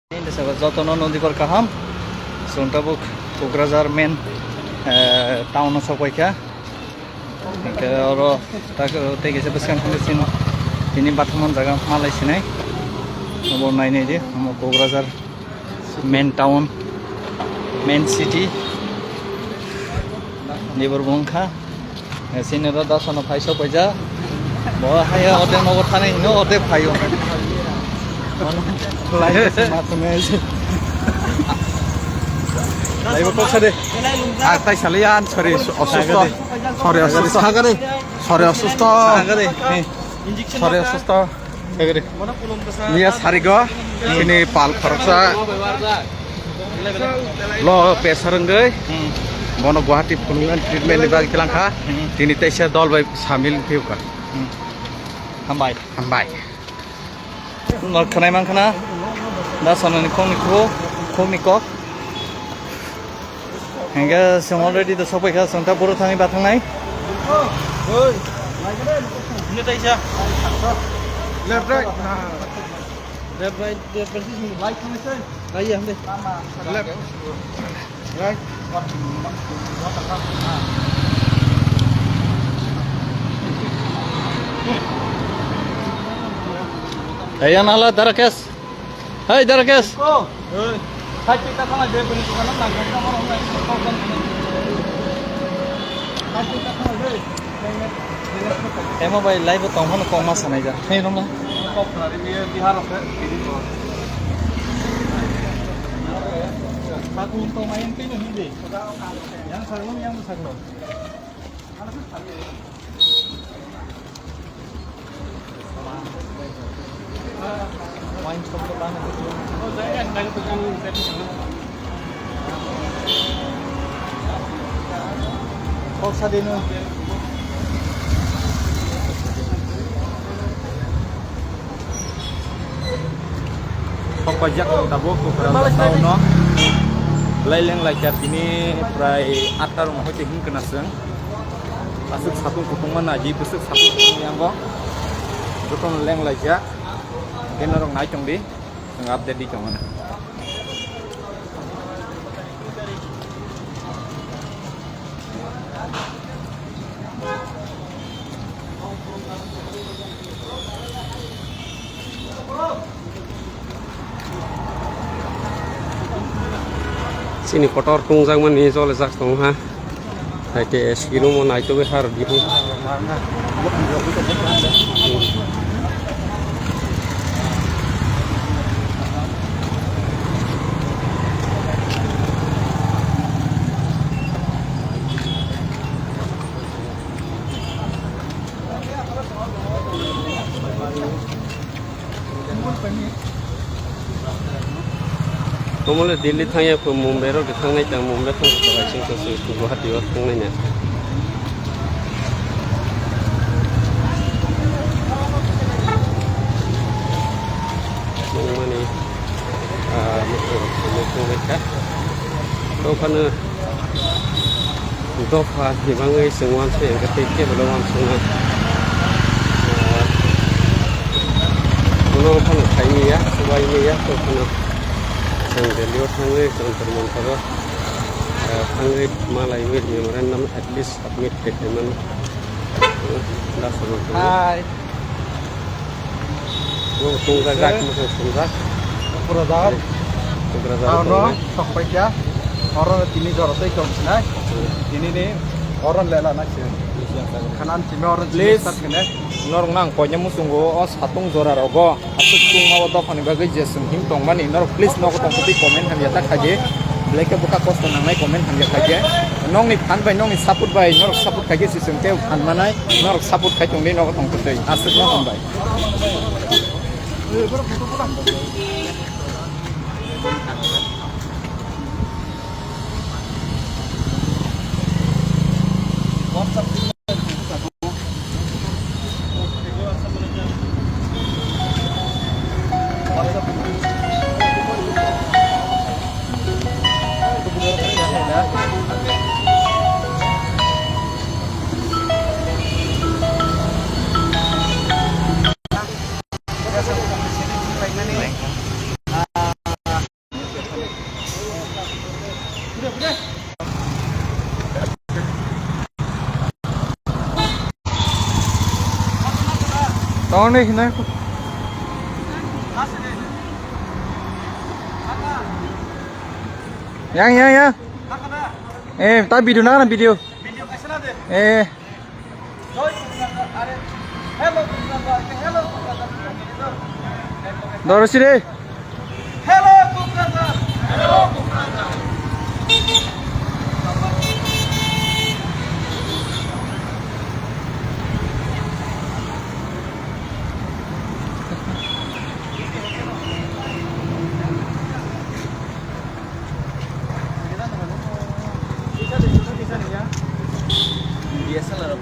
Ini sahabat Jotono Nodi Kaham, Suntabuk Kukrazar main town Sokoika. Oro tak tege sebeskan kondisin ini Batamon jaga Malaysia nih. Nomor 9 ini mau Kukrazar main town, main city. Di berbongkar. Sini ada dasar paisa paja. Bawa saya hotel nomor tanah ini hotel payo. Live matnya sih. Live kok sih? Agtai salian sorry অসুস্থ Nia sarigo ini pal persa lo pesarenggai mono Guwahati punungan treatment di bagi kelangka dini tesya dol bai samil piuka hambai Nol kenai mangkana, dah sana ni komiko. Hingga semua already dah sampai ke Santa Pura tangi batang naik. ini tesya left right persis like mana sih ayah deh left right Ayan ala Darakes. Hai Darakes. Hai kita kan ada bentukan apa kita mau ngomong Emo bay live tong hono kong mas sanai ja. Hei roma. Bihar Satu untuk main pin ini deh. Yang sarung yang sarung. Main sebelah mana tu? oh saya kan tukang setting Kok sadino. pajak tabok beberapa tahun no laileng lajat ini prai atar mau cehing kena seng asuk satu kutungan aji besuk satu kutung yang go betul leng lajat mungkin orang naik cong di nggak update di cong mana sini kotor tungjang mani jole jak tong ha ke siru mo nai to be har di hu Tomole Delhi thangya ko Mumbai ro thangnai tang Mumbai thang ko sing to su Guwahati ro thangnai na mani mereka to kana to pha hi bangai sengwan se ka te ke belawam sunga kono kan khai ni ya subai ni ya to kana sang Delhi thangwe kantor montoro thangwe malai wit memorandum at least submit payment dah suruh Hai. tunggu gak masuk tunggu Kukrazar no sampai ya orang tini jorotay konsina ini nih orang lela nak sih kanan cime orang Please. start kene norong nang konya musunggo os hatung jora rogo asuk tung mawa to khani bagai jesum him tong mani nor please no ko tong kupi comment han yata khaje black ke buka kost nang nai comment han yata khaje nong ni phan bai nong ni support bai nor support khaje sisum ke phan manai nor support khai tong ni no ko tong kutai asuk no hon bai Đó đi này. Yang. Tak video na video. Hello sini. Hello Kukrasar. Hello Kukrasar. Biasa lah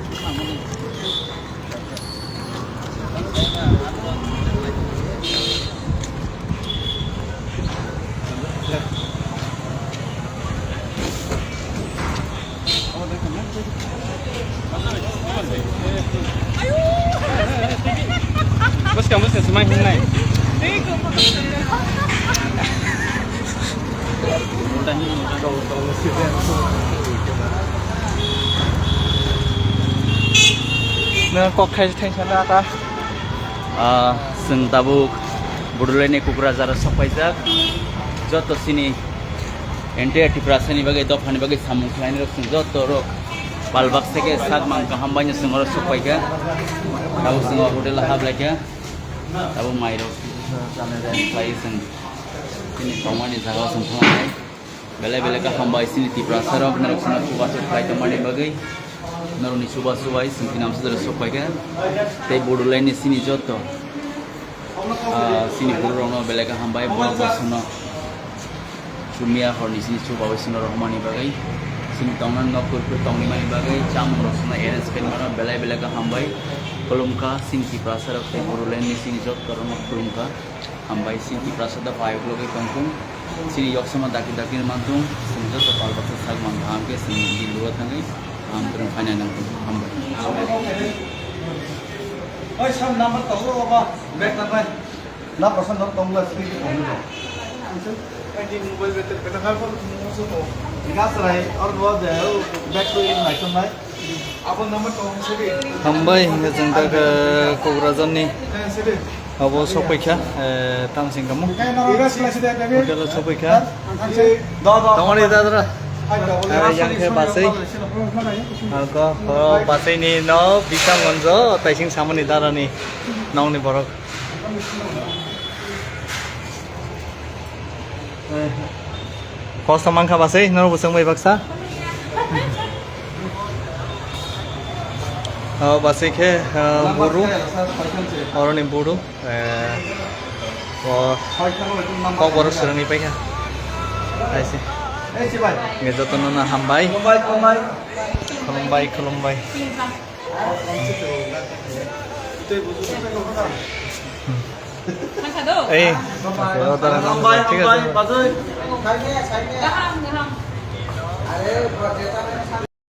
bos kamu semakin naik. Nâng có khai thành chân ra ta. Sừng tabuk Bodoland Kukrazar Sopajak Joto sini entire Tiprasani bagai dofani bagai samung lain rok sing joto rok balbak seke sak mangka hambanya sing ora Sopajak tahu sing hotel hab lagi tahu mai rok sana dan sai sing ini pamani jaga sing phamai bela ka hamba sini Tiprasar rok narok sing subas kai tamani bagai naroni subas sing kinam sedara Sopajak te Bodoland sini joto sini Bodoland bela ka hamba bolak basuna Sumia horni sini coba wesino rohmani bagai sini tahunan ngakur tahun mani bagai cam rosna erens pen mana belai ka hambai kolomka sini Tiprasar te Bodoland sini jot karena kolomka hambai sini Tiprasar da 5 loge kampung sini yok sama daki mantung sini jot pal baksa sag mangham ke sini di luar tangai ham terus hanya nang hambai Oi sam number tahu apa back number 6% dong tonglah sedikit tonglah Ini mobile betul kena hal pun musuh tu. Jika serai orang buat dah back to in macam mana? Apa nama tong sini? hambai hingga jengta ke Kukrazar ni Sini. abo Sopajak tamsing kamu Iras kelas dia tapi. hotel Sopajak Dah. tongani dadra yang ke basai Alko basai ni no bisa ngonjo taising sama ni dara ni nong ni borok Kosta mangka basai noro busang mai baksa basai ke buru orang ni buru kau baru serang ni pakai aise Siapa? ngejoto nona hambai kolombai ঠিক আছে